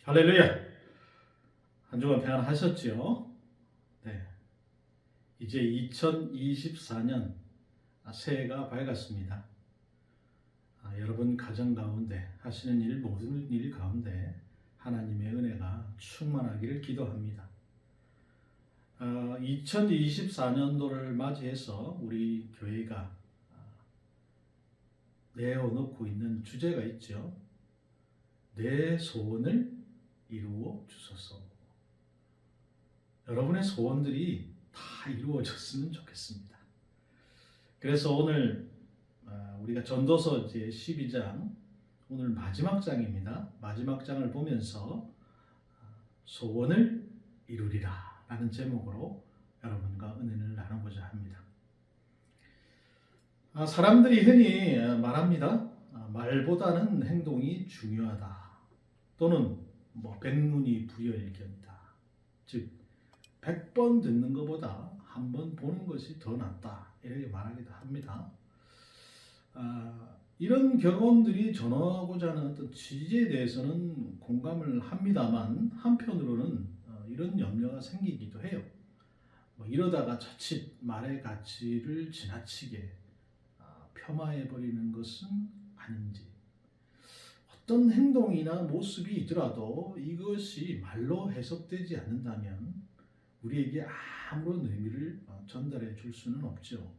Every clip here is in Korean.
할렐루야! 한 주간 평안하셨지요? 네. 이제 2024년 새해가 밝았습니다. 여러분 가정 가운데 하시는 일 모든 일 가운데 하나님의 은혜가 충만하기를 기도합니다. 2024년도를 맞이해서 우리 교회가 내어놓고 있는 주제가 있죠. 내 소원을 이루어 주소서. 여러분의 소원들이 다 이루어졌으면 좋겠습니다. 그래서 오늘 우리가 전도서 이제 12장 오늘 마지막 장입니다. 마지막 장을 보면서 소원을 이루리라 라는 제목으로 여러분과 은혜를 나누고자 합니다. 사람들이 흔히 말합니다. 말보다는 행동이 중요하다. 또는 백문이 불여일견이다. 즉 100번 듣는 것보다 한 번 보는 것이 더 낫다. 이렇게 말하기도 합니다. 이런 경험들이 전하고자 하는 어떤 취지에 대해서는 공감을 합니다만 한편으로는 이런 염려가 생기기도 해요. 이러다가 자칫 말의 가치를 지나치게 폄하해버리는 것은 아닌지, 어떤 행동이나 모습이 있더라도 이것이 말로 해석되지 않는다면 우리에게 아무런 의미를 전달해 줄 수는 없죠.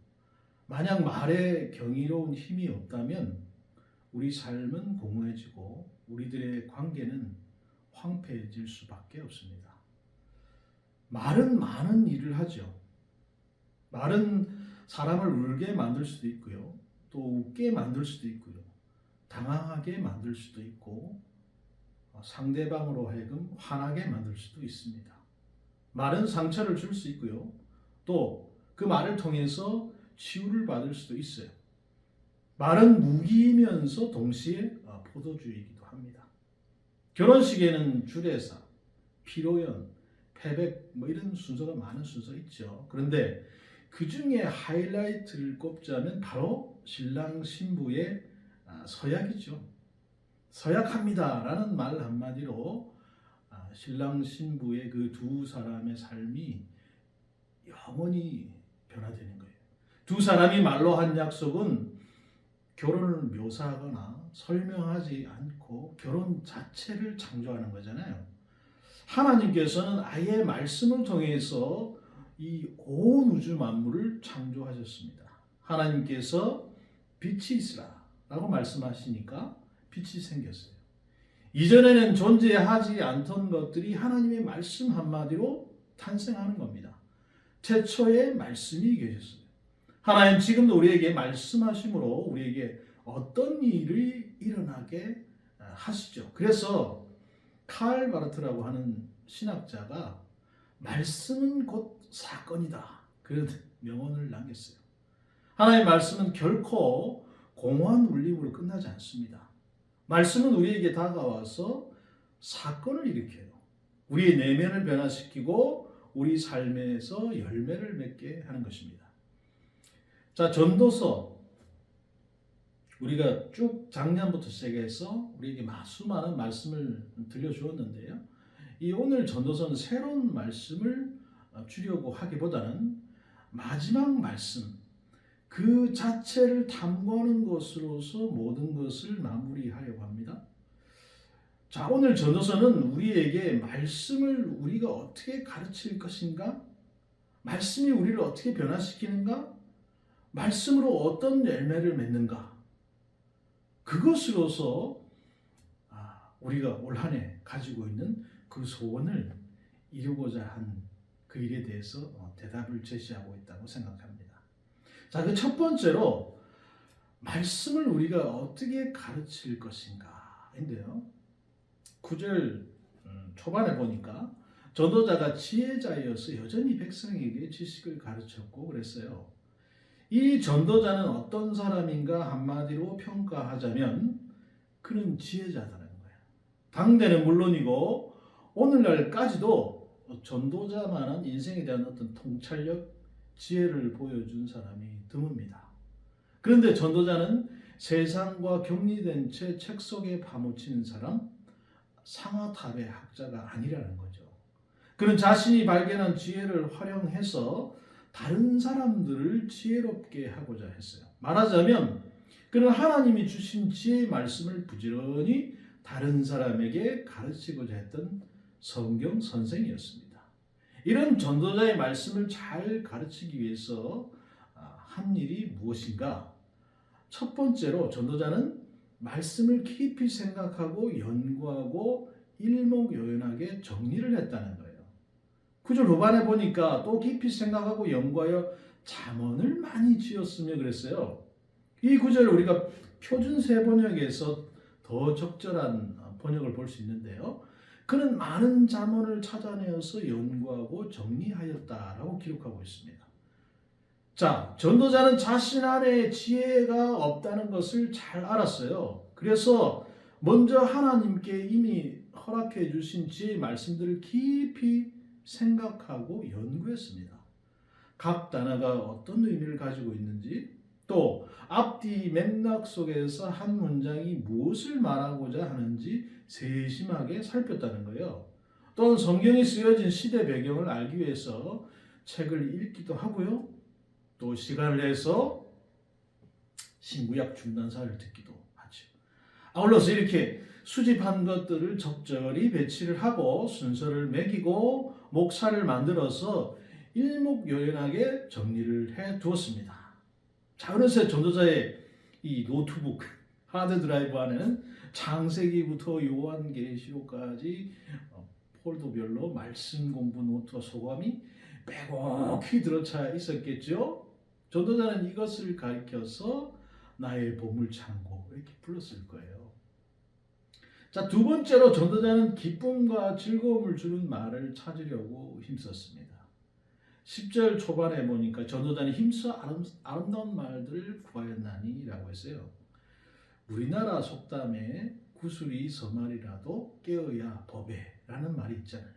만약 말에 경이로운 힘이 없다면 우리 삶은 공허해지고 우리들의 관계는 황폐해질 수밖에 없습니다. 말은 많은 일을 하죠. 말은 사람을 울게 만들 수도 있고요. 또 웃게 만들 수도 있고요. 당황하게 만들 수도 있고 상대방으로 하여금 화나게 만들 수도 있습니다. 말은 상처를 줄 수 있고요. 또 그 말을 통해서 치유를 받을 수도 있어요. 말은 무기이면서 동시에 포도주이기도 합니다. 결혼식에는 주례사, 피로연, 패백 이런 순서가 많은 순서 있죠. 그런데 그 중에 하이라이트를 꼽자면 바로 신랑 신부의 서약이죠. 서약합니다 라는 말 한마디로 신랑 신부의 그 두 사람의 삶이 영원히 변화되는 거예요. 두 사람이 말로 한 약속은 결혼을 묘사하거나 설명하지 않고 결혼 자체를 창조하는 거잖아요. 하나님께서는 아예 말씀을 통해서 이 온 우주 만물을 창조하셨습니다. 하나님께서 빛이 있으라 라고 말씀하시니까 빛이 생겼어요. 이전에는 존재하지 않던 것들이 하나님의 말씀 한마디로 탄생하는 겁니다. 최초의 말씀이 계셨어요. 하나님 지금도 우리에게 말씀하심으로 우리에게 어떤 일이 일어나게 하시죠. 그래서 칼 바르트라고 하는 신학자가 말씀은 곧 사건이다. 그런 명언을 남겼어요. 하나님의 말씀은 결코 공허한 울림으로 끝나지 않습니다. 말씀은 우리에게 다가와서 사건을 일으켜요. 우리의 내면을 변화시키고 우리 삶에서 열매를 맺게 하는 것입니다. 자, 전도서 우리가 쭉 작년부터 시작해서 우리에게 수많은 말씀을 들려주었는데요. 이 오늘 전도서는 새로운 말씀을 주려고 하기보다는 마지막 말씀, 그 자체를 탐구하는 것으로서 모든 것을 마무리하려고 합니다. 자, 오늘 전도서는 우리에게 말씀을 우리가 어떻게 가르칠 것인가? 말씀이 우리를 어떻게 변화시키는가? 말씀으로 어떤 열매를 맺는가? 그것으로서 우리가 올 한 해 가지고 있는 그 소원을 이루고자 한 그 일에 대해서 대답을 제시하고 있다고 생각합니다. 자, 그 첫 번째로 말씀을 우리가 어떻게 가르칠 것인가 인데요. 9절 초반에 보니까 전도자가 지혜자여서 여전히 백성에게 지식을 가르쳤고 그랬어요. 이 전도자는 어떤 사람인가 한마디로 평가하자면 그는 지혜자다는 거예요. 당대는 물론이고 오늘날까지도 전도자만한 인생에 대한 어떤 통찰력, 지혜를 보여준 사람이 드뭅니다. 그런데 전도자는 세상과 격리된 채 책 속에 파묻히는 사람, 상아탑의 학자가 아니라는 거죠. 그는 자신이 발견한 지혜를 활용해서 다른 사람들을 지혜롭게 하고자 했어요. 말하자면 그는 하나님이 주신 지혜의 말씀을 부지런히 다른 사람에게 가르치고자 했던 성경 선생이었습니다. 이런 전도자의 말씀을 잘 가르치기 위해서 한 일이 무엇인가? 첫 번째로 전도자는 말씀을 깊이 생각하고 연구하고 일목요연하게 정리를 했다는 거예요. 9절 후반에 보니까 또 깊이 생각하고 연구하여 잠언을 많이 지었으며 그랬어요. 이 구절을 우리가 표준세 번역에서 더 적절한 번역을 볼 수 있는데요. 그는 많은 잠언을 찾아내어서 연구하고 정리하였다라고 기록하고 있습니다. 자, 전도자는 자신 안에 지혜가 없다는 것을 잘 알았어요. 그래서 먼저 하나님께 이미 허락해 주신 지혜의 말씀들을 깊이 생각하고 연구했습니다. 각 단어가 어떤 의미를 가지고 있는지, 또 앞뒤 맥락 속에서 한 문장이 무엇을 말하고자 하는지 세심하게 살폈다는 거예요. 또한 성경이 쓰여진 시대 배경을 알기 위해서 책을 읽기도 하고요. 또 시간을 내서 신구약 중단사를 듣기도 하죠. 아울러서 이렇게 수집한 것들을 적절히 배치를 하고 순서를 매기고 목차를 만들어서 일목요연하게 정리를 해 두었습니다. 자, 그래서 전도자의 이 노트북 하드 드라이브 안에는 창세기부터 요한계시록까지 폴더별로 말씀 공부 노트와 소감이 빼곡히 들어차 있었겠죠. 전도자는 이것을 가리켜서 나의 보물창고 이렇게 불렀을 거예요. 자, 두 번째로 전도자는 기쁨과 즐거움을 주는 말을 찾으려고 힘썼습니다. 10절 초반에 보니까 전도자는 힘써 아름다운 말들을 구하였나니 라고 했어요. 우리나라 속담에 구슬이 서말이라도 깨어야 법에 라는 말이 있잖아요.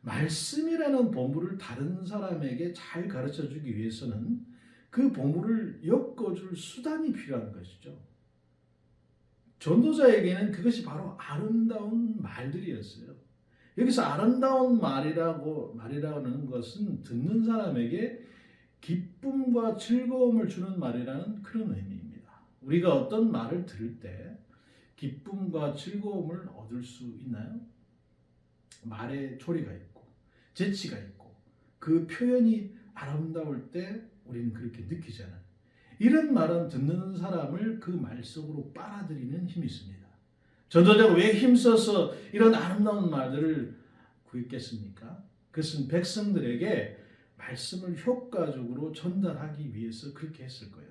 말씀이라는 보물을 다른 사람에게 잘 가르쳐 주기 위해서는 그 보물을 엮어줄 수단이 필요한 것이죠. 전도자에게는 그것이 바로 아름다운 말들이었어요. 여기서 아름다운 말이라는 것은 듣는 사람에게 기쁨과 즐거움을 주는 말이라는 그런 의미입니다. 우리가 어떤 말을 들을 때 기쁨과 즐거움을 얻을 수 있나요? 말에 조리가 있고 재치가 있고 그 표현이 아름다울 때 우리는 그렇게 느끼잖아요. 이런 말은 듣는 사람을 그 말 속으로 빨아들이는 힘이 있습니다. 전도자가 왜 힘써서 이런 아름다운 말들을 구했겠습니까? 그것은 백성들에게 말씀을 효과적으로 전달하기 위해서 그렇게 했을 거예요.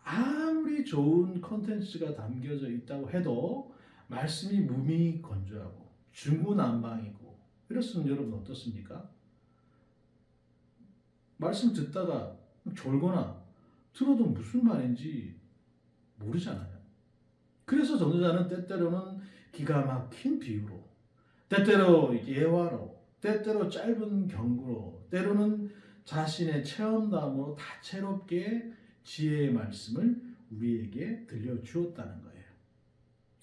아무리 좋은 콘텐츠가 담겨져 있다고 해도 말씀이 무미건조하고 중구난방이고 이렇으면 여러분 어떻습니까? 말씀 듣다가 졸거나 들어도 무슨 말인지 모르잖아요. 그래서 전도자는 때때로는 기가 막힌 비유로, 때때로 예화로, 때때로 짧은 경구로, 때로는 자신의 체험담으로 다채롭게 지혜의 말씀을 우리에게 들려주었다는 거예요.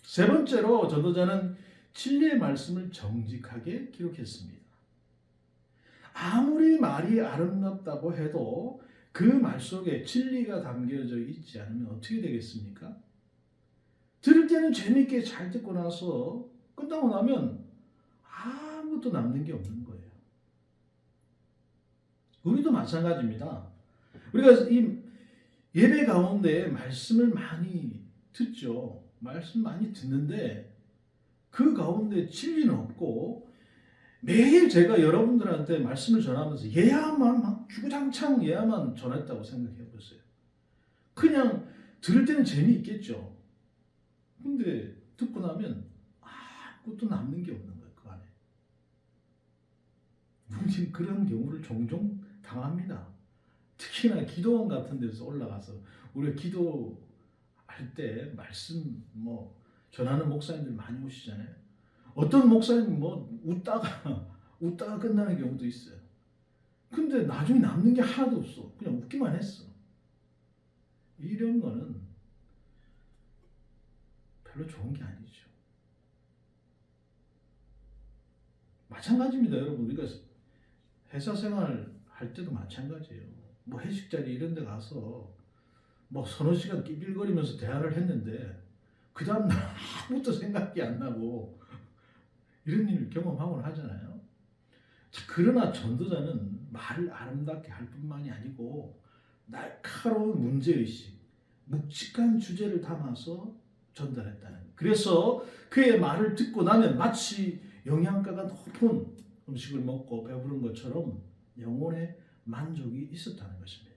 세 번째로 전도자는 진리의 말씀을 정직하게 기록했습니다. 아무리 말이 아름답다고 해도 그 말 속에 진리가 담겨져 있지 않으면 어떻게 되겠습니까? 들을 때는 재미있게 잘 듣고 나서 끝나고 나면 아무것도 남는 게 없는 거예요. 우리도 마찬가지입니다. 우리가 이 예배 가운데 말씀을 많이 듣죠. 말씀 많이 듣는데 그 가운데 진리는 없고 매일 제가 여러분들한테 말씀을 전하면서 예야만 막 주구장창 예야만 전했다고 생각해 보세요. 그냥 들을 때는 재미있겠죠. 근데 듣고 나면 아무것도 남는 게 없는 거예요. 그 안에. 우리는 그런 경우를 종종 당합니다. 특히나 기도원 같은 데서 올라가서 우리가 기도할 때 말씀 전하는 목사님들 많이 오시잖아요. 어떤 목사님 웃다가 끝나는 경우도 있어요. 근데 나중에 남는 게 하나도 없어. 그냥 웃기만 했어. 이런 거는 별로 좋은 게 아니죠. 마찬가지입니다, 여러분. 우리가 회사 생활 할 때도 마찬가지예요. 뭐 회식 자리 이런 데 가서 뭐 서너 시간 끼빌거리면서 대화를 했는데 그 다음날 아무것도 생각이 안 나고 이런 일을 경험하곤 하잖아요. 자, 그러나 전도자는 말을 아름답게 할 뿐만이 아니고 날카로운 문제의식, 묵직한 주제를 담아서 전달했다는 거예요. 그래서 그의 말을 듣고 나면 마치 영양가가 높은 음식을 먹고 배부른 것처럼 영혼의 만족이 있었다는 것입니다.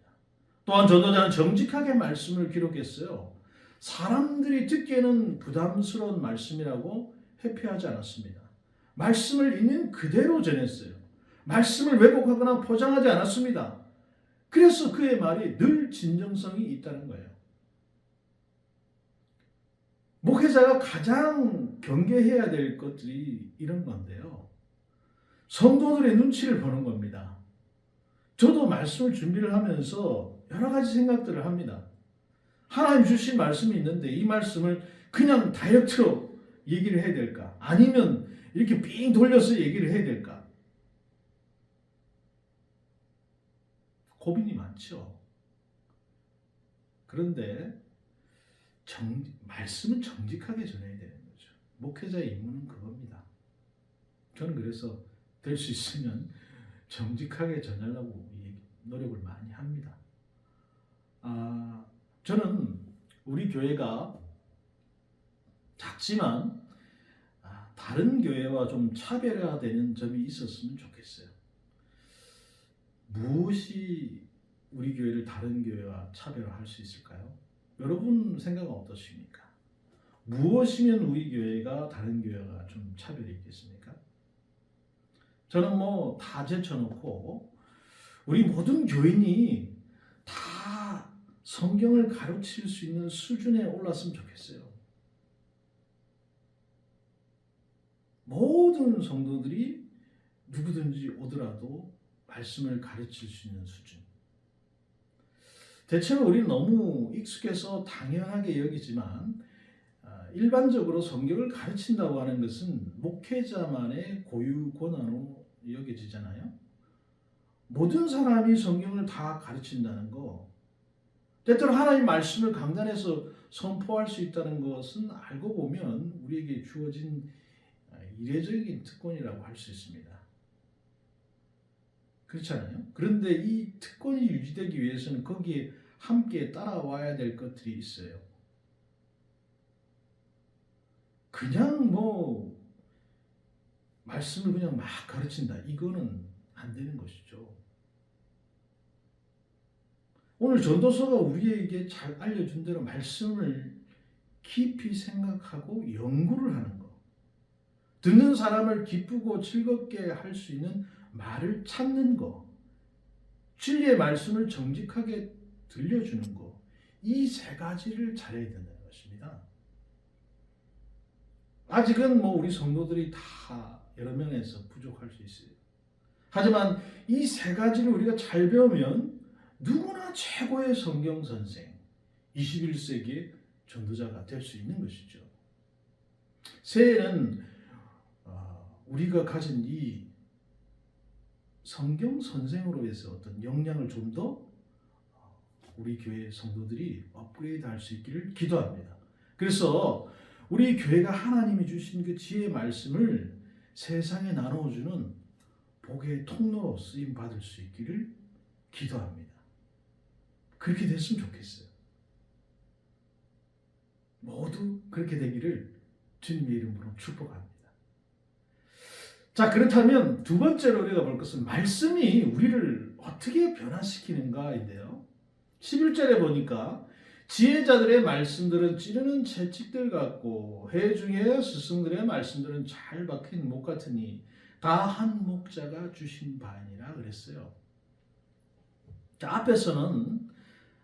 또한 전도자는 정직하게 말씀을 기록했어요. 사람들이 듣기에는 부담스러운 말씀이라고 회피하지 않았습니다. 말씀을 있는 그대로 전했어요. 말씀을 왜곡하거나 포장하지 않았습니다. 그래서 그의 말이 늘 진정성이 있다는 거예요. 목회자가 가장 경계해야 될 것들이 이런 건데요. 성도들의 눈치를 보는 겁니다. 저도 말씀을 준비를 하면서 여러 가지 생각들을 합니다. 하나님 주신 말씀이 있는데 이 말씀을 그냥 다이렉트로 얘기를 해야 될까? 아니면 이렇게 삥 돌려서 얘기를 해야 될까? 고민이 많죠. 그런데 말씀은 정직하게 전해야 되는 거죠. 목회자의 임무는 그겁니다. 저는 그래서 될 수 있으면 정직하게 전하려고 노력을 많이 합니다. 저는 우리 교회가 작지만 다른 교회와 좀 차별화되는 점이 있었으면 좋겠어요. 무엇이 우리 교회를 다른 교회와 차별화할 수 있을까요? 여러분 생각은 어떠십니까? 무엇이면 우리 교회가 다른 교회와 좀 차별이 있겠습니까? 저는 뭐 다 제쳐놓고 우리 모든 교인이 다 성경을 가르칠 수 있는 수준에 올랐으면 좋겠어요. 모든 성도들이 누구든지 오더라도 말씀을 가르칠 수 있는 수준. 대체로 우리는 너무 익숙해서 당연하게 여기지만 일반적으로 성경을 가르친다고 하는 것은 목회자만의 고유 권한으로 여겨지잖아요. 모든 사람이 성경을 다 가르친다는 거, 때때로 하나님 말씀을 강단에서 선포할 수 있다는 것은 알고 보면 우리에게 주어진 이례적인 특권이라고 할 수 있습니다. 그렇잖아요. 그런데 이 특권이 유지되기 위해서는 거기에 함께 따라와야 될 것들이 있어요. 그냥 뭐 말씀을 그냥 막 가르친다, 이거는 안 되는 것이죠. 오늘 전도서가 우리에게 잘 알려준 대로 말씀을 깊이 생각하고 연구를 하는 것, 듣는 사람을 기쁘고 즐겁게 할 수 있는 말을 찾는 것, 진리의 말씀을 정직하게 들려주는 것, 이 세 가지를 잘해야 된다는 것입니다. 아직은 뭐 우리 성도들이 다 여러 면에서 부족할 수 있어요. 하지만 이 세 가지를 우리가 잘 배우면 누구나 최고의 성경 선생, 21세기의 전도자가 될 수 있는 것이죠. 새해에는 우리가 가진 이 성경 선생으로서 어떤 역량을 좀 더 우리 교회 성도들이 업그레이드 할 수 있기를 기도합니다. 그래서 우리 교회가 하나님이 주신 그 지혜의 말씀을 세상에 나눠주는 복의 통로로 쓰임 받을 수 있기를 기도합니다. 그렇게 됐으면 좋겠어요. 모두 그렇게 되기를 주님의 이름으로 축복합니다. 자, 그렇다면 두 번째로 우리가 볼 것은 말씀이 우리를 어떻게 변화시키는가인데요. 11절에 보니까 지혜자들의 말씀들은 찌르는 채찍들 같고 회중의 스승들의 말씀들은 잘 박힌 목 같으니 다 한 목자가 주신 바니라 그랬어요. 자, 앞에서는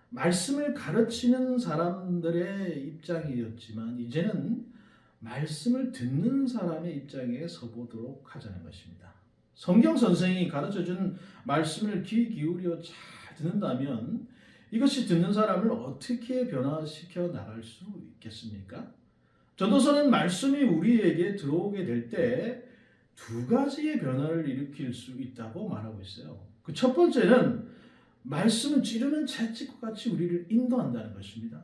말씀을 가르치는 사람들의 입장이었지만 이제는 말씀을 듣는 사람의 입장에 서보도록 하자는 것입니다. 성경 선생이 가르쳐준 말씀을 귀 기울여 잘 듣는다면 이것이 듣는 사람을 어떻게 변화시켜 나갈 수 있겠습니까? 전도서는 말씀이 우리에게 들어오게 될 때 두 가지의 변화를 일으킬 수 있다고 말하고 있어요. 그 첫 번째는 말씀은 찌르는 채찍과 같이 우리를 인도한다는 것입니다.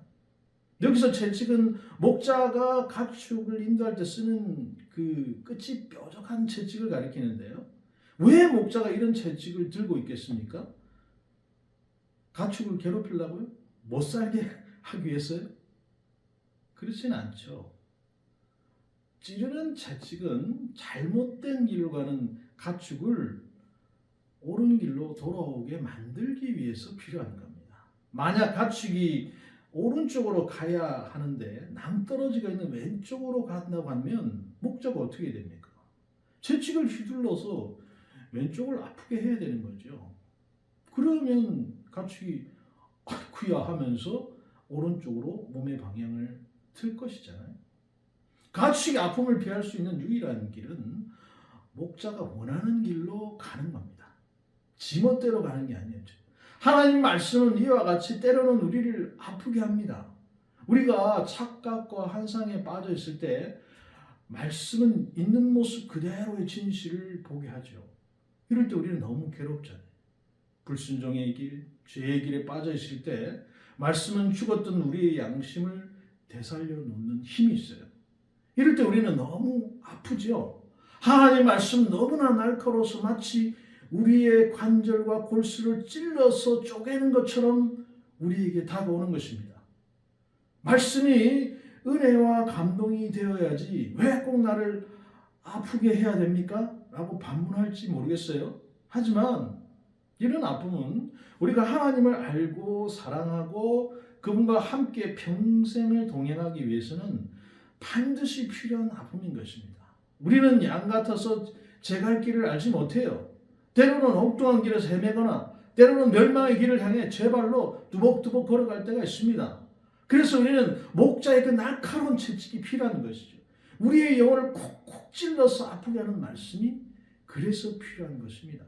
여기서 채찍은 목자가 가축을 인도할 때 쓰는 그 끝이 뾰족한 채찍을 가리키는데요. 왜 목자가 이런 채찍을 들고 있겠습니까? 가축을 괴롭히려고요? 못 살게 하기 위해서요? 그렇진 않죠. 찌르는 채찍은 잘못된 길로 가는 가축을 옳은 길로 돌아오게 만들기 위해서 필요한 겁니다. 만약 가축이 오른쪽으로 가야 하는데 낭떠러지가 있는 왼쪽으로 간다고 하면 목자가 어떻게 됩니까? 채찍을 휘둘러서 왼쪽을 아프게 해야 되는 거죠. 그러면 가축이 아이쿠야 하면서 오른쪽으로 몸의 방향을 틀 것이잖아요. 가축이 아픔을 피할 수 있는 유일한 길은 목자가 원하는 길로 가는 겁니다. 지멋대로 가는 게 아니죠. 하나님 말씀은 이와 같이 때로는 우리를 아프게 합니다. 우리가 착각과 환상에 빠져 있을 때 말씀은 있는 모습 그대로의 진실을 보게 하죠. 이럴 때 우리는 너무 괴롭잖아요. 불순종의 길, 죄의 길에 빠져 있을 때 말씀은 죽었던 우리의 양심을 되살려 놓는 힘이 있어요. 이럴 때 우리는 너무 아프죠. 하나님 말씀 너무나 날카로워서 마치 우리의 관절과 골수를 찔러서 쪼개는 것처럼 우리에게 다가오는 것입니다. 말씀이 은혜와 감동이 되어야지 왜 꼭 나를 아프게 해야 됩니까? 라고 반문할지 모르겠어요. 하지만 이런 아픔은 우리가 하나님을 알고 사랑하고 그분과 함께 평생을 동행하기 위해서는 반드시 필요한 아픔인 것입니다. 우리는 양 같아서 제 갈 길을 알지 못해요. 때로는 엉뚱한 길에서 헤매거나 때로는 멸망의 길을 향해 제 발로 두벅두벅 걸어갈 때가 있습니다. 그래서 우리는 목자의 그 날카로운 채찍이 필요한 것이죠. 우리의 영혼을 콕콕 찔러서 아프게 하는 말씀이 그래서 필요한 것입니다.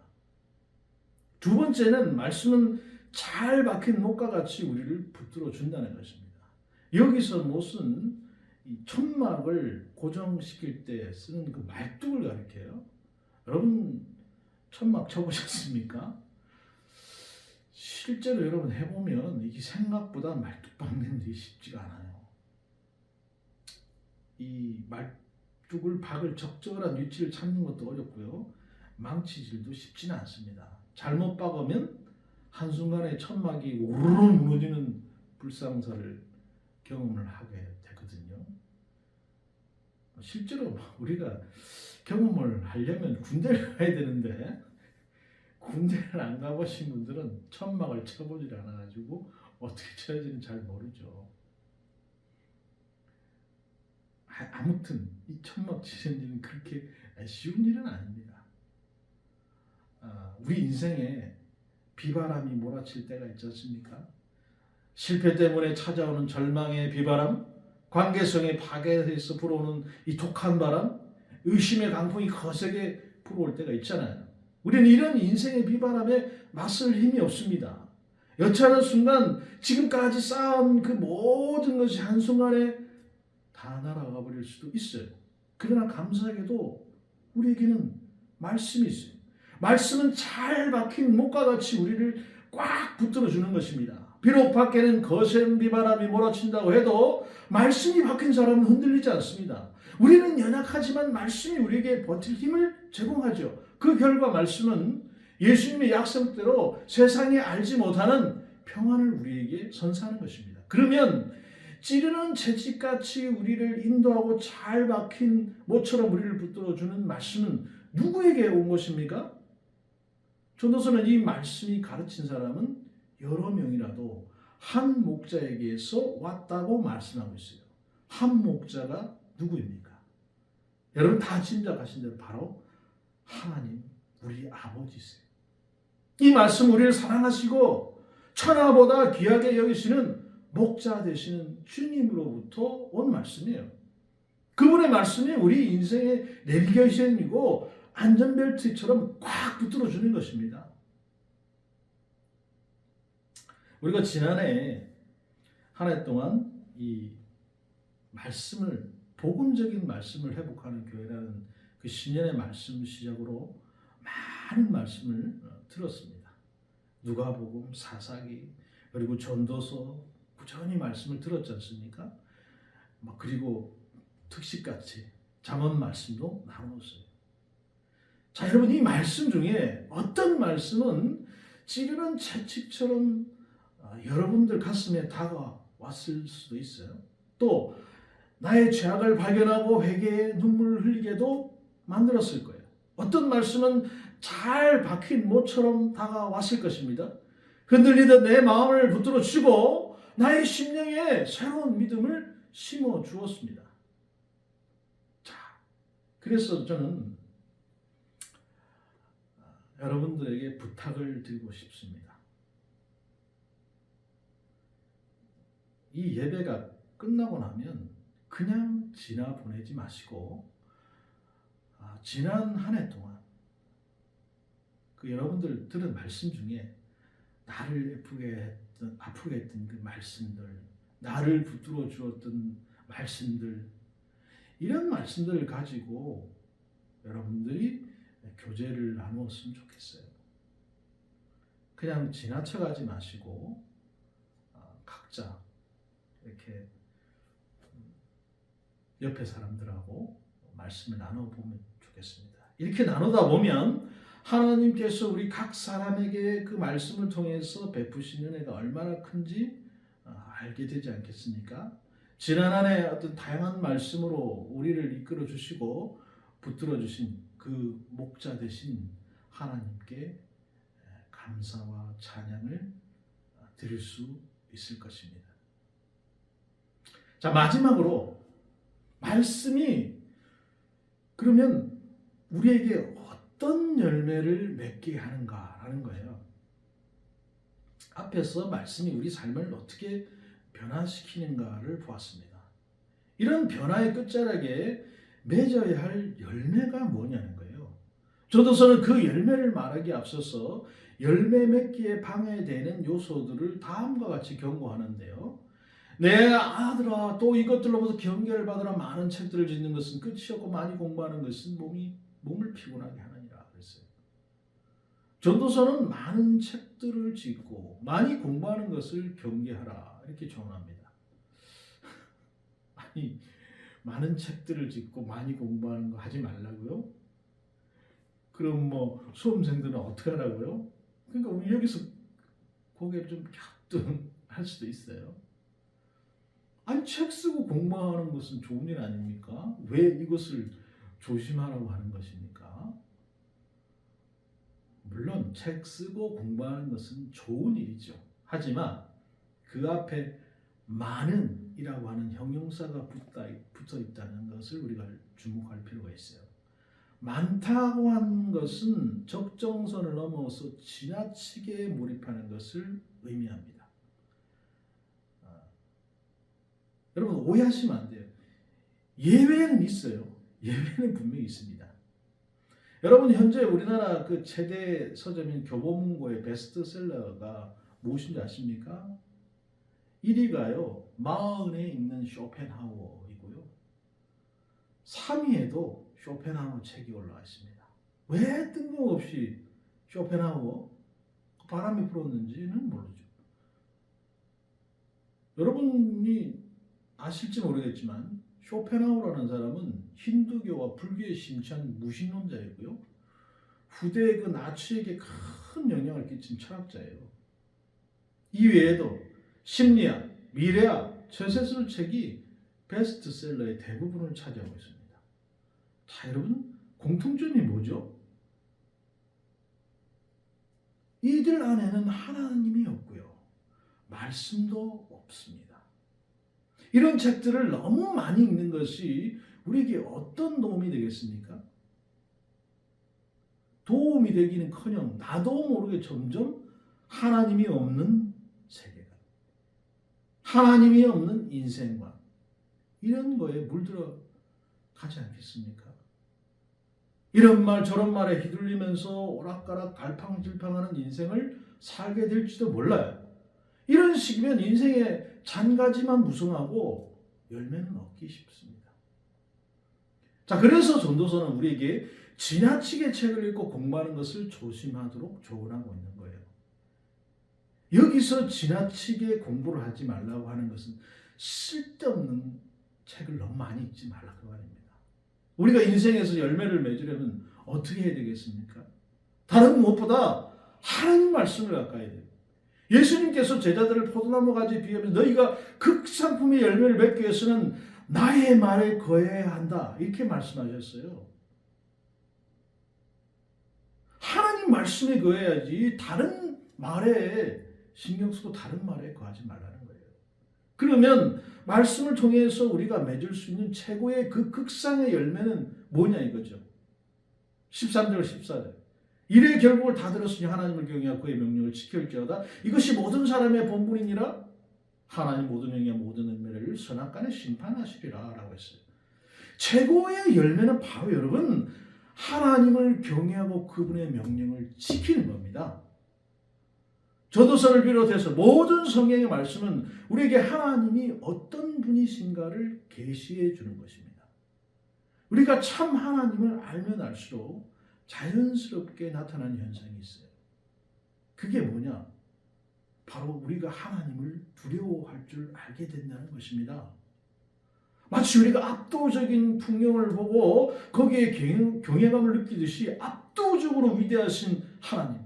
두 번째는 말씀은 잘 박힌 목과 같이 우리를 붙들어 준다는 것입니다. 여기서 못은 이 천막을 고정시킬 때 쓰는 그 말뚝을 가리켜요. 여러분 천막 쳐보셨습니까? 실제로 여러분 해보면 이게 생각보다 말뚝 박는 일이 쉽지가 않아요. 이 말뚝을 박을 적절한 위치를 찾는 것도 어렵고요. 망치질도 쉽지는 않습니다. 잘못 박으면 한순간에 천막이 오르르 무너지는 불상사를 경험을 하게 되거든요. 실제로 우리가 경험을 하려면 군대를 가야 되는데 군대를 안 가보신 분들은 천막을 쳐보질 않아가지고 어떻게 쳐야지는 잘 모르죠. 아무튼 이 천막 치는 일은 그렇게 쉬운 일은 아닙니다. 우리 인생에 비바람이 몰아칠 때가 있지 않습니까? 실패 때문에 찾아오는 절망의 비바람, 관계성의 파괴에서 불어오는 이 독한 바람, 의심의 강풍이 거세게 불어올 때가 있잖아요. 우리는 이런 인생의 비바람에 맞설 힘이 없습니다. 여차하는 순간 지금까지 쌓은 그 모든 것이 한순간에 다 날아가 버릴 수도 있어요. 그러나 감사하게도 우리에게는 말씀이 있어요. 말씀은 잘 박힌 목과 같이 우리를 꽉 붙들어 주는 것입니다. 비록 밖에는 거센 비바람이 몰아친다고 해도 말씀이 박힌 사람은 흔들리지 않습니다. 우리는 연약하지만 말씀이 우리에게 버틸 힘을 제공하죠. 그 결과 말씀은 예수님의 약속대로 세상이 알지 못하는 평안을 우리에게 선사하는 것입니다. 그러면 찌르는 채찍같이 우리를 인도하고 잘 박힌 모처럼 우리를 붙들어주는 말씀은 누구에게 온 것입니까? 전도서는 이 말씀이 가르친 사람은 여러 명이라도 한 목자에게서 왔다고 말씀하고 있어요. 한 목자가 누구입니까? 여러분 다 짐작하신 대로 바로 하나님 우리 아버지세요. 이 말씀 우리를 사랑하시고 천하보다 귀하게 여기시는 목자 되시는 주님으로부터 온 말씀이에요. 그분의 말씀이 우리 인생의 내비게이션이고 안전벨트처럼 꽉 붙들어 주는 것입니다. 우리가 지난해 한 해 동안 이 말씀을 복음적인 말씀을 회복하는 교회라는 그 신년의 말씀 시작으로 많은 말씀을 들었습니다. 누가복음, 사사기, 그리고 전도서 꾸준히 말씀을 들었지 않습니까? 그리고 특식같이 잠언 말씀도 나눴어요. 자, 여러분, 이 말씀 중에 어떤 말씀은 찌르는 채찍처럼 여러분들 가슴에 다가왔을 수도 있어요. 또 나의 죄악을 발견하고 회개의 눈물을 흘리게도 만들었을 거예요. 어떤 말씀은 잘 박힌 못처럼 다가왔을 것입니다. 흔들리던 내 마음을 붙들어 주고 나의 심령에 새로운 믿음을 심어 주었습니다. 자, 그래서 저는 여러분들에게 부탁을 드리고 싶습니다. 이 예배가 끝나고 나면 그냥 지나 보내지 마시고 지난 한 해 동안 그 여러분들 들은 말씀 중에 나를 아프게 했던 그 말씀들, 나를 붙들어 주었던 말씀들, 이런 말씀들을 가지고 여러분들이 교제를 나누었으면 좋겠어요. 그냥 지나쳐가지 마시고 각자 이렇게 옆에 사람들하고 말씀을 나눠보면 좋겠습니다. 이렇게 나누다 보면 하나님께서 우리 각 사람에게 그 말씀을 통해서 베푸시는 은혜가 얼마나 큰지 알게 되지 않겠습니까? 지난 한 해 어떤 다양한 말씀으로 우리를 이끌어 주시고 붙들어 주신 그 목자 되신 하나님께 감사와 찬양을 드릴 수 있을 것입니다. 자, 마지막으로 말씀이 그러면 우리에게 어떤 열매를 맺게 하는가라는 거예요. 앞에서 말씀이 우리 삶을 어떻게 변화시키는가를 보았습니다. 이런 변화의 끝자락에 맺어야 할 열매가 뭐냐는 거예요. 전도서는 그 열매를 말하기에 앞서서 열매 맺기에 방해되는 요소들을 다음과 같이 경고하는데요. 내 아들아, 또 이것들로부터 경계를 받으라. 많은 책들을 짓는 것은 끝이 없고 많이 공부하는 것은 몸을 피곤하게 하느니라 그랬어요. 전도서는 많은 책들을 짓고 많이 공부하는 것을 경계하라 이렇게 조언합니다. 아니, 많은 책들을 짓고 많이 공부하는 거 하지 말라고요? 그럼 수험생들은 어떻게 하라고요? 그러니까 우리 여기서 고개를 좀 갸우뚱할 수도 있어요. 아니, 책 쓰고 공부하는 것은 좋은 일 아닙니까? 왜 이것을 조심하라고 하는 것입니까? 물론 책 쓰고 공부하는 것은 좋은 일이죠. 하지만 그 앞에 많은 이라고 하는 형용사가 붙어 있다는 것을 우리가 주목할 필요가 있어요. 많다고 하는 것은 적정선을 넘어서 지나치게 몰입하는 것을 의미합니다. 여러분, 오해하시면 안 돼요. 예외는 있어요. 예외는 분명히 있습니다. 여러분, 현재 우리나라 그 최대 서점인 교보문고의 베스트셀러가 무엇인지 아십니까? 1위가요. 마흔에 있는 쇼펜하우어이고요. 3위에도 쇼펜하우어 책이 올라와 있습니다. 왜 뜬금없이 쇼펜하우어 바람이 불었는지는 모르죠. 여러분이 아실지 모르겠지만 쇼펜하우어라는 사람은 힌두교와 불교에 심취한 무신론자이고요. 후대 그 나치에게 큰 영향을 끼친 철학자예요. 이 외에도 심리학, 미래학, 저세술 책이 베스트셀러의 대부분을 차지하고 있습니다. 자, 여러분, 공통점이 뭐죠? 이들 안에는 하나님이 없고요. 말씀도 없습니다. 이런 책들을 너무 많이 읽는 것이 우리에게 어떤 도움이 되겠습니까? 도움이 되기는커녕 나도 모르게 점점 하나님이 없는 세계관, 하나님이 없는 인생관, 이런 거에 물들어 가지 않겠습니까? 이런 말 저런 말에 휘둘리면서 오락가락 갈팡질팡하는 인생을 살게 될지도 몰라요. 이런 식이면 인생의 잔가지만 무성하고 열매는 얻기 쉽습니다. 자, 그래서 전도서는 우리에게 지나치게 책을 읽고 공부하는 것을 조심하도록 조언하고 있는 거예요. 여기서 지나치게 공부를 하지 말라고 하는 것은 쓸데없는 책을 너무 많이 읽지 말라 그 말입니다. 우리가 인생에서 열매를 맺으려면 어떻게 해야 되겠습니까? 다른 무엇보다 하나님 말씀을 가까이 돼요. 예수님께서 제자들을 포도나무 가지에 비유하면서 너희가 극상품의 열매를 맺기 위해서는 나의 말에 거해야 한다 이렇게 말씀하셨어요. 하나님 말씀에 거해야지 다른 말에 신경 쓰고 다른 말에 거하지 말라는 거예요. 그러면 말씀을 통해서 우리가 맺을 수 있는 최고의 그 극상의 열매는 뭐냐 이거죠. 13절 14절 이래 결국을 다 들었으니 하나님을 경외하고 그의 명령을 지킬지어다. 이것이 모든 사람의 본분이니라. 하나님 모든 영예와 모든 은혜를 선악간에 심판하시리라 라고 했어요. 최고의 열매는 바로 여러분 하나님을 경외하고 그분의 명령을 지키는 겁니다. 전도서를 비롯해서 모든 성경의 말씀은 우리에게 하나님이 어떤 분이신가를 계시해 주는 것입니다. 우리가 참 하나님을 알면 알수록 자연스럽게 나타나는 현상이 있어요. 그게 뭐냐? 바로 우리가 하나님을 두려워할 줄 알게 된다는 것입니다. 마치 우리가 압도적인 풍경을 보고 거기에 경외감을 느끼듯이 압도적으로 위대하신 하나님,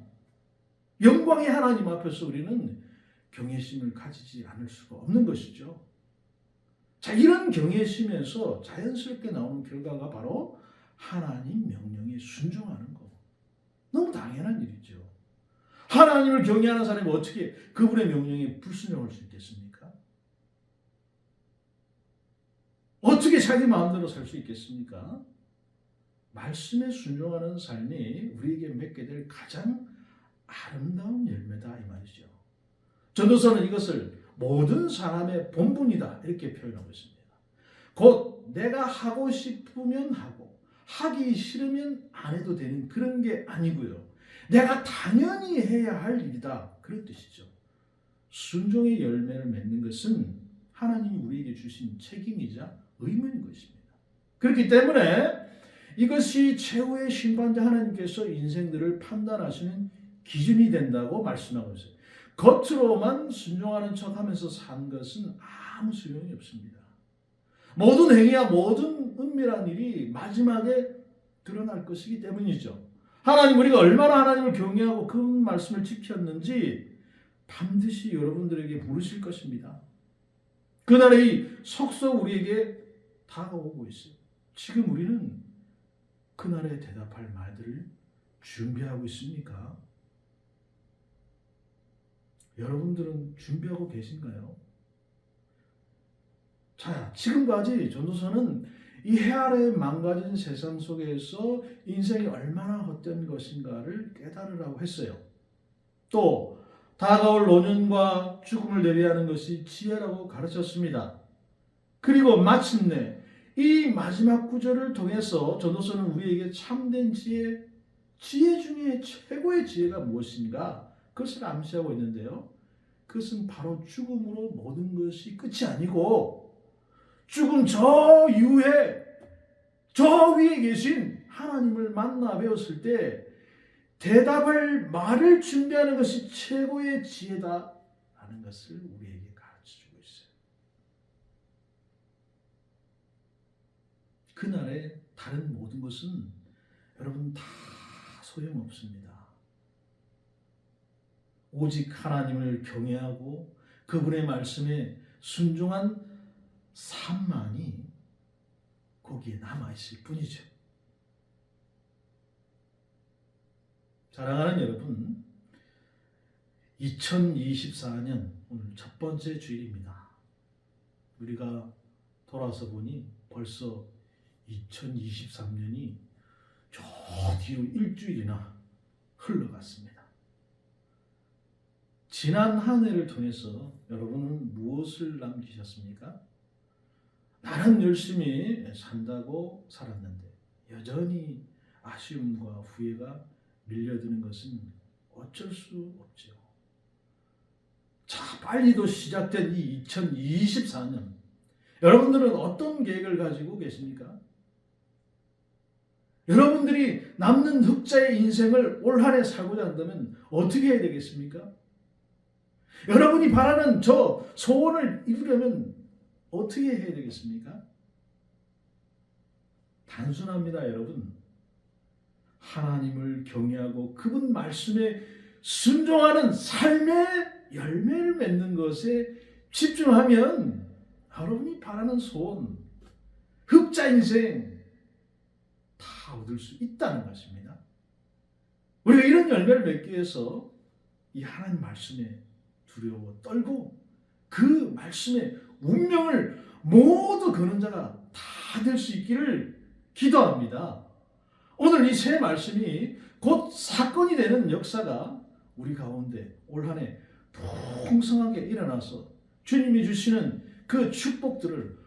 영광의 하나님 앞에서 우리는 경외심을 가지지 않을 수가 없는 것이죠. 자, 이런 경외심에서 자연스럽게 나오는 결과가 바로 하나님 명령에 순종하는 거. 너무 당연한 일이죠. 하나님을 경외하는 사람이 어떻게 그분의 명령에 불순종할 수 있겠습니까? 어떻게 자기 마음대로 살 수 있겠습니까? 말씀에 순종하는 삶이 우리에게 맺게 될 가장 아름다운 열매다 이 말이죠. 전도서는 이것을 모든 사람의 본분이다 이렇게 표현하고 있습니다. 곧 내가 하고 싶으면 하고 하기 싫으면 안 해도 되는 그런 게 아니고요. 내가 당연히 해야 할 일이다 그런 뜻이죠. 순종의 열매를 맺는 것은 하나님이 우리에게 주신 책임이자 의무인 것입니다. 그렇기 때문에 이것이 최후의 심판자 하나님께서 인생들을 판단하시는 기준이 된다고 말씀하고 있어요. 겉으로만 순종하는 척하면서 산 것은 아무 소용이 없습니다. 모든 행위와 모든 은밀한 일이 마지막에 드러날 것이기 때문이죠. 하나님 우리가 얼마나 하나님을 경외하고 그 말씀을 지켰는지 반드시 여러분들에게 물으실 것입니다. 그날의 속속 우리에게 다가오고 있어요. 지금 우리는 그날에 대답할 말들을 준비하고 있습니까? 여러분들은 준비하고 계신가요? 자, 지금까지 전도서는 이 해 아래 망가진 세상 속에서 인생이 얼마나 헛된 것인가를 깨달으라고 했어요. 또 다가올 노년과 죽음을 대비하는 것이 지혜라고 가르쳤습니다. 그리고 마침내 이 마지막 구절을 통해서 전도서는 우리에게 참된 지혜 중에 최고의 지혜가 무엇인가 그것을 암시하고 있는데요. 그것은 바로 죽음으로 모든 것이 끝이 아니고 죽음 저 이후에 저 위에 계신 하나님을 만나 뵈었을 때 대답할 말을 준비하는 것이 최고의 지혜다라는 것을 우리에게 가르쳐주고 있어요. 그날의 다른 모든 것은 여러분 다 소용없습니다. 오직 하나님을 경외하고 그분의 말씀에 순종한 삶만이 거기에 남아있을 뿐이죠. 사랑하는 여러분, 2024년 오늘 첫 번째 주일입니다. 우리가 돌아서 보니 벌써 2023년이 저 뒤로 일주일이나 흘러갔습니다. 지난 한 해를 통해서 여러분은 무엇을 남기셨습니까? 나는 열심히 산다고 살았는데 여전히 아쉬움과 후회가 밀려드는 것은 어쩔 수 없죠. 자, 빨리도 시작된 이 2024년 여러분들은 어떤 계획을 가지고 계십니까? 여러분들이 남는 흑자의 인생을 올 한 해 살고자 한다면 어떻게 해야 되겠습니까? 여러분이 바라는 저 소원을 이루려면 어떻게 해야 되겠습니까? 단순합니다, 여러분. 하나님을 경외하고 그분 말씀에 순종하는 삶의 열매를 맺는 것에 집중하면 여러분이 바라는 소원, 흑자 인생 다 얻을 수 있다는 것입니다. 우리가 이런 열매를 맺기 위해서 이 하나님 말씀에 두려워 떨고 그 말씀의 운명을 모두 거는 자가 다 될 수 있기를 기도합니다. 오늘 이 세 말씀이 곧 사건이 되는 역사가 우리 가운데 올 한 해 풍성하게 일어나서 주님이 주시는 그 축복들을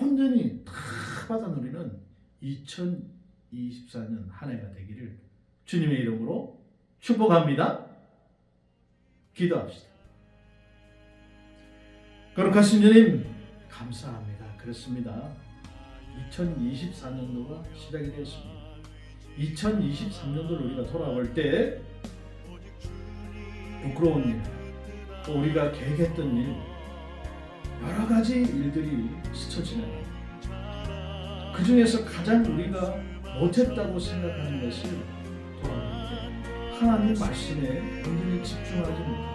온전히 다 받아 누리는 2024년 한 해가 되기를 주님의 이름으로 축복합니다. 기도합시다. 거룩하신 주님 감사합니다. 그렇습니다. 2024년도가 시작이 되었습니다. 2023년도를 우리가 돌아볼 때 부끄러운 일, 또 우리가 계획했던 일, 여러 가지 일들이 스쳐 지나갑니다. 그 중에서 가장 우리가 못했다고 생각하는 것을 돌아볼 때 하나님 말씀에 온전히 집중하지 못하고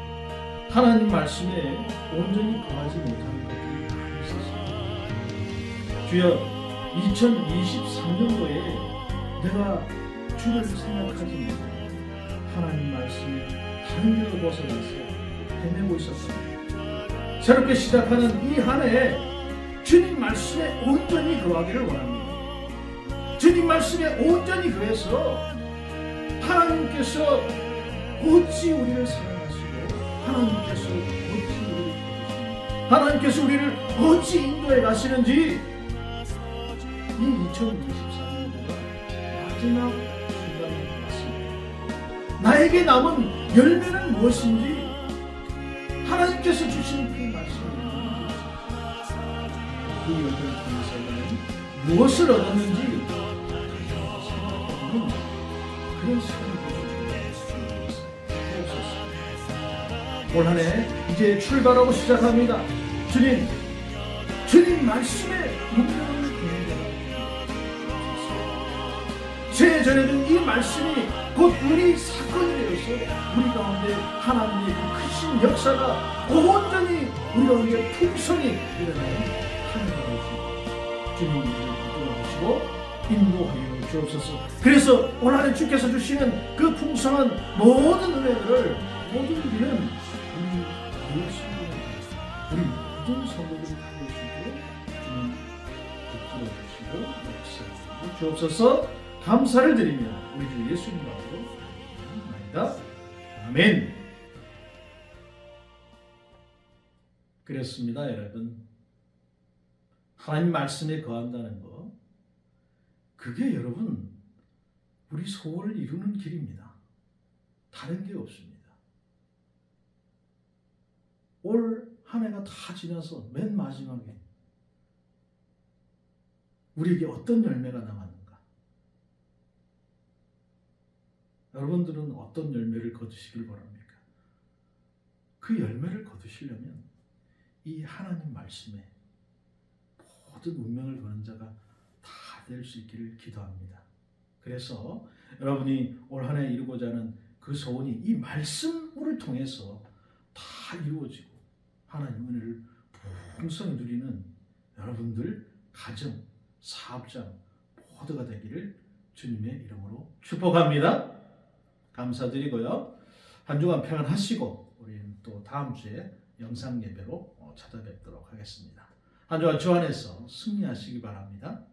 하나님 말씀에 온전히 거하지 못하는 것들이 많이 있었습니다. 주여 2023년도에 내가 주를 생각하지 못하고 하나님 말씀에 다른 길로 벗어나서 헤매고 있었습니다. 새롭게 시작하는 이 한 해 주님 말씀에 온전히 거하기를 원합니다. 주님 말씀에 온전히 거해서 하나님께서 어찌 우리를 사랑하시고 하나님께서 어찌 우리를 도우시고 하나님께서 우리를 어찌 인도해 가시는지 이 2024년도가 마지막 순간이 왔습니다. 나에게 남은 열매는 무엇인지 하나님께서 주신 그 말씀을 그 열매를 통해서 나는 무엇을 얻었는지 생각해보는 그런 시간이 되었습니다. 올 한 해 이제 출발하고 시작합니다. 주님 말씀에 운명을 새해 전에는 이 말씀이 곧 우리 사건이 되어서 우리 가운데 하나님의 그 크신 역사가 온전히 우리 가운데 풍성히 일어나는 하나님의 것이 주님이 붙들어주시고 인도하여 주옵소서. 그래서 올 한해 주께서 주시는 그 풍성한 모든 은혜들을 모든 우리는 우리 모든 성도들이 다 볼 수 있도록 주님 붙들어주시고 역사하여 주옵소서. 감사를 드리며 우리 주 예수님 이름으로 기도합니다. 아멘. 그렇습니다, 여러분. 하나님 말씀에 거한다는 거, 그게 여러분 우리 소원을 이루는 길입니다. 다른 게 없습니다. 올 한 해가 다 지나서 맨 마지막에 우리에게 어떤 열매가 남았는가? 여러분들은 어떤 열매를 거두시길 바랍니까? 그 열매를 거두시려면 이 하나님 말씀에 모든 운명을 거는 자가 다 될 수 있기를 기도합니다. 그래서 여러분이 올 한 해 이루고자 하는 그 소원이 이 말씀을 통해서 다 이루어지고 하나님 은혜를 풍성히 누리는 여러분들 가정, 사업장 모두가 되기를 주님의 이름으로 축복합니다. 감사드리고요. 한 주간 평안하시고 우리는 또 다음 주에 영상 예배로 찾아뵙도록 하겠습니다. 한 주간 주 안에서 승리하시기 바랍니다.